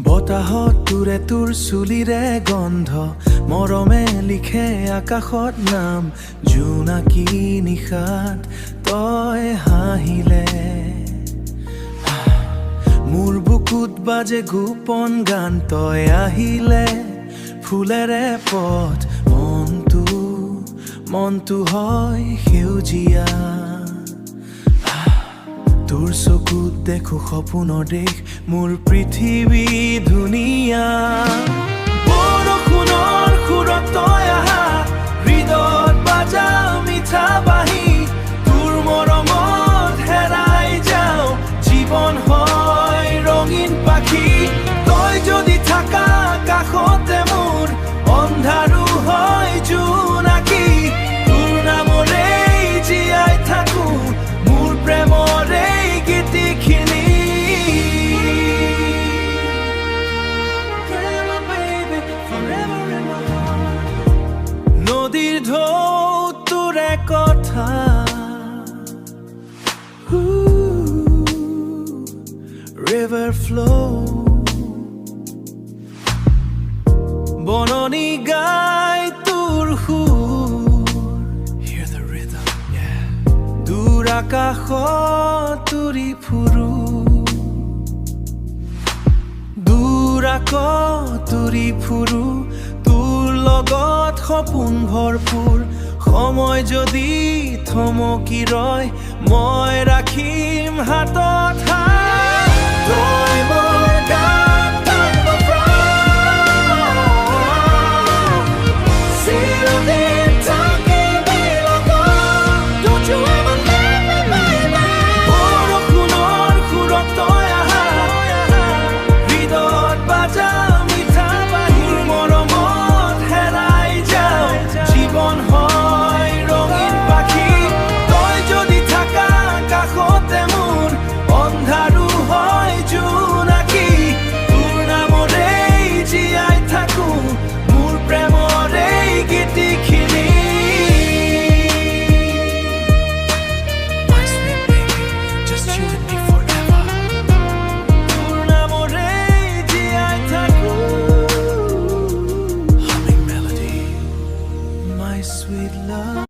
বতাহত তোৰে তোৰ চুলিৰে গন্ধ মৰমে লিখে আকাশত নাম জোনাকী নিশাত তই হাঁহিলে মোৰ বুকুত বাজে গোপন গান তই আহিলে ফুলেৰে পথ মনটো হয় সেউজীয়া তোৰ চকুত দেখো সপোনৰ দেশ মোৰ পৃথিৱী ধুনীয়া বৰষুণৰ সুৰত তই আহা হৃদয়ত বাজা মিঠা বাঁহী তোৰ মৰমত হেৰাই যাওঁ জীৱন হয় ৰঙীন পাখি তই যদি থাকা কাষতে মোৰ অন্ধাৰো হয় জোনাকী তোৰ নামৰে জীয়াই থাকো মোৰ প্ৰেমৰে গীতিখিনি নদীৰ ঢৌ তোৰে কথা river flow বননি গাই তোৰ সুৰ hear the rhythm yeah দূৰ আকাশত তুৰি ফুৰো দূৰ আকাশত তুৰি ফুৰো তোৰ লগত সপোন ভৰপূৰ সময় যদি থমকি ৰয় মই ৰাখিম হাতত হাত তই মোৰ